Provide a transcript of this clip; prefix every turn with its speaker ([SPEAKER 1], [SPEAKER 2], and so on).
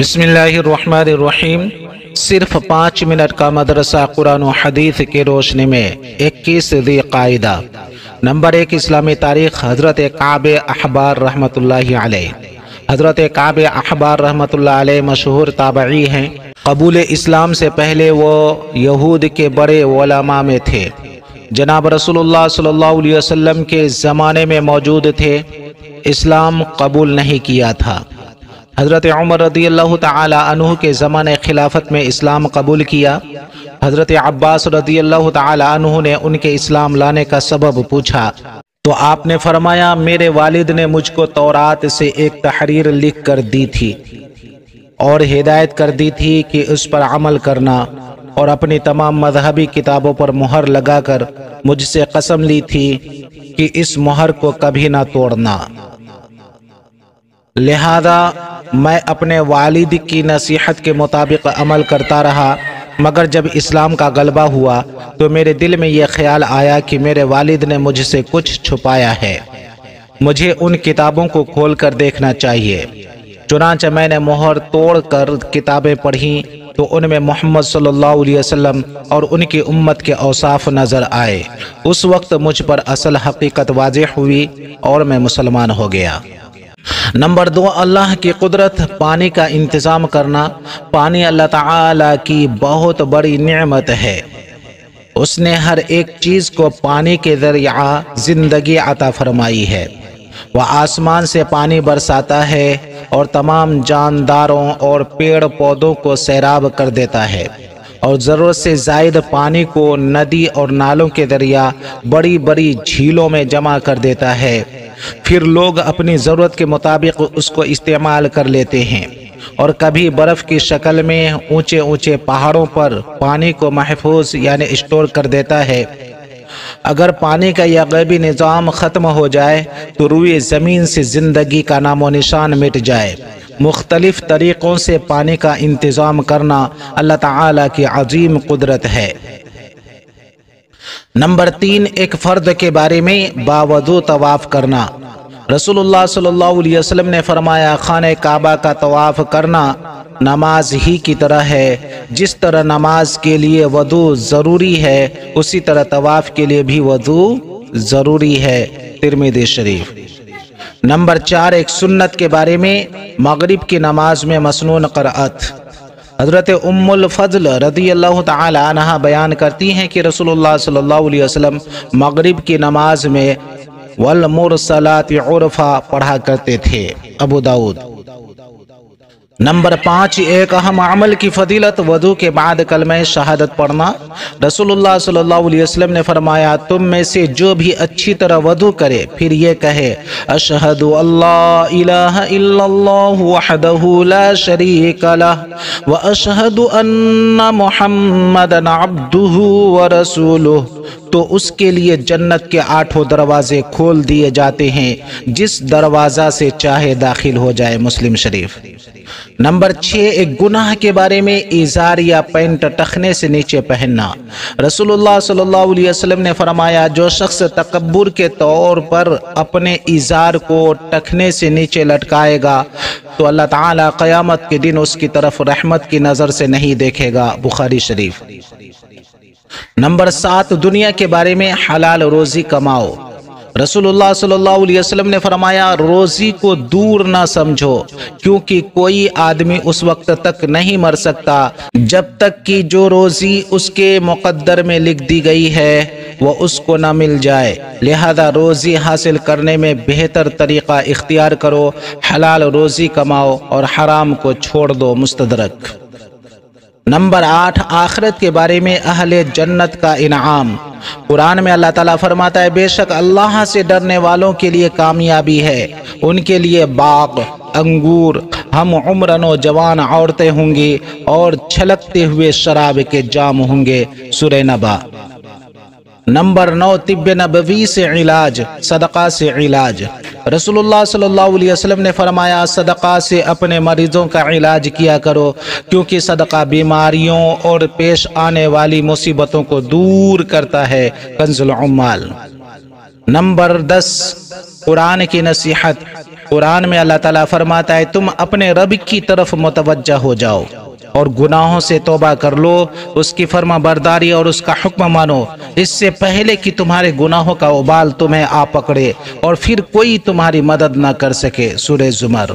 [SPEAKER 1] بسم اللہ الرحمن الرحیم۔ صرف 5 منٹ کا مدرسہ قرآن و حدیث کی روشنی میں 21 ذی قاعدہ۔ نمبر 1، اسلامی تاریخ۔ حضرت کعب احبار رحمۃ اللہ علیہ۔ حضرت کعب احبار رحمۃ اللہ علیہ مشہور تابعی ہیں۔ قبول اسلام سے پہلے وہ یہود کے بڑے علماء میں تھے۔ جناب رسول اللہ صلی اللہ علیہ وسلم کے زمانے میں موجود تھے، اسلام قبول نہیں کیا تھا۔ حضرت عمر رضی اللہ تعالی عنہ کے زمانے خلافت میں اسلام قبول کیا۔ حضرت عباس رضی اللہ تعالی عنہ نے ان کے اسلام لانے کا سبب پوچھا تو آپ نے فرمایا، میرے والد نے مجھ کو تورات سے ایک تحریر لکھ کر دی تھی اور ہدایت کر دی تھی کہ اس پر عمل کرنا، اور اپنی تمام مذہبی کتابوں پر مہر لگا کر مجھ سے قسم لی تھی کہ اس مہر کو کبھی نہ توڑنا۔ لہذا میں اپنے والد کی نصیحت کے مطابق عمل کرتا رہا، مگر جب اسلام کا غلبہ ہوا تو میرے دل میں یہ خیال آیا کہ میرے والد نے مجھ سے کچھ چھپایا ہے، مجھے ان کتابوں کو کھول کر دیکھنا چاہیے۔ چنانچہ میں نے مہر توڑ کر کتابیں پڑھیں تو ان میں محمد صلی اللہ علیہ وسلم اور ان کی امت کے اوصاف نظر آئے۔ اس وقت مجھ پر اصل حقیقت واضح ہوئی اور میں مسلمان ہو گیا۔ نمبر 2، اللہ کی قدرت۔ پانی کا انتظام کرنا۔ پانی اللہ تعالی کی بہت بڑی نعمت ہے۔ اس نے ہر ایک چیز کو پانی کے ذریعہ زندگی عطا فرمائی ہے۔ وہ آسمان سے پانی برساتا ہے اور تمام جانداروں اور پیڑ پودوں کو سیراب کر دیتا ہے، اور ضرورت سے زائد پانی کو ندی اور نالوں کے ذریعہ بڑی بڑی جھیلوں میں جمع کر دیتا ہے۔ پھر لوگ اپنی ضرورت کے مطابق اس کو استعمال کر لیتے ہیں، اور کبھی برف کی شکل میں اونچے اونچے پہاڑوں پر پانی کو محفوظ یعنی اسٹور کر دیتا ہے۔ اگر پانی کا یہ غیبی نظام ختم ہو جائے تو روئے زمین سے زندگی کا نام و نشان مٹ جائے۔ مختلف طریقوں سے پانی کا انتظام کرنا اللہ تعالی کی عظیم قدرت ہے۔ نمبر 3، ایک فرد کے بارے میں باوضو طواف کرنا۔ رسول اللہ صلی اللہ علیہ وسلم نے فرمایا، خانہ کعبہ کا طواف کرنا نماز ہی کی طرح ہے۔ جس طرح نماز کے لیے وضو ضروری ہے، اسی طرح طواف کے لیے بھی وضو ضروری ہے۔ ترمذی شریف۔ نمبر 4، ایک سنت کے بارے میں مغرب کی نماز میں مسنون قرأت۔ حضرت ام الفضل رضی اللہ تعالی عنہ بیان کرتی ہیں کہ رسول اللہ صلی اللہ علیہ وسلم مغرب کی نماز میں والمرسلات عرفا پڑھا کرتے تھے۔ ابو داؤد۔ نمبر 5، ایک اہم عمل کی فضیلت، وضو کے بعد کلمہ شہادت پڑھنا۔ رسول اللہ صلی اللہ علیہ وسلم نے فرمایا، تم میں سے جو بھی اچھی طرح وضو کرے پھر یہ کہے، اشہد اللہ الہ الا اللہ وحدہ لا شریک لہ واشہد ان محمدا عبدہ ورسولہ، تو اس کے لیے جنت کے 8 دروازے کھول دیے جاتے ہیں، جس دروازہ سے چاہے داخل ہو جائے۔ مسلم شریف۔ نمبر 6، ایک گناہ کے بارے میں ازار یا پینٹ ٹخنے سے نیچے پہننا۔ رسول اللہ صلی اللہ علیہ وسلم نے فرمایا، جو شخص تکبر کے طور پر اپنے ازار کو ٹخنے سے نیچے لٹکائے گا تو اللہ تعالی قیامت کے دن اس کی طرف رحمت کی نظر سے نہیں دیکھے گا۔ بخاری شریف۔ نمبر 7، دنیا کے بارے میں حلال روزی کماؤ۔ رسول اللہ صلی اللہ علیہ وسلم نے فرمایا، روزی کو دور نہ سمجھو، کیونکہ کوئی آدمی اس وقت تک نہیں مر سکتا جب تک کہ جو روزی اس کے مقدر میں لکھ دی گئی ہے وہ اس کو نہ مل جائے۔ لہذا روزی حاصل کرنے میں بہتر طریقہ اختیار کرو، حلال روزی کماؤ اور حرام کو چھوڑ دو۔ مستدرک۔ نمبر 8، آخرت کے بارے میں اہل جنت کا انعام۔ قرآن میں اللہ تعالیٰ فرماتا ہے، بے شک اللہ سے ڈرنے والوں کے لیے کامیابی ہے، ان کے لیے باغ، انگور، ہم عمر نوجوان عورتیں ہوں گی اور چھلکتے ہوئے شراب کے جام ہوں گے۔ سورہ نبا۔ نمبر 9، طب نبوی سے علاج، صدقہ سے علاج۔ رسول اللہ صلی اللہ علیہ وسلم نے فرمایا، صدقہ سے اپنے مریضوں کا علاج کیا کرو، کیونکہ صدقہ بیماریوں اور پیش آنے والی مصیبتوں کو دور کرتا ہے۔ کنز العمال۔ نمبر 10، قرآن کی نصیحت۔ قرآن میں اللہ تعالیٰ فرماتا ہے تم اپنے رب کی طرف متوجہ ہو جاؤ اور گناہوں سے توبہ کر لو، اس کی فرما برداری اور اس کا حکم مانو، اس سے پہلے کہ تمہارے گناہوں کا وبال تمہیں آ پکڑے اور پھر کوئی تمہاری مدد نہ کر سکے۔ سورہ زمر۔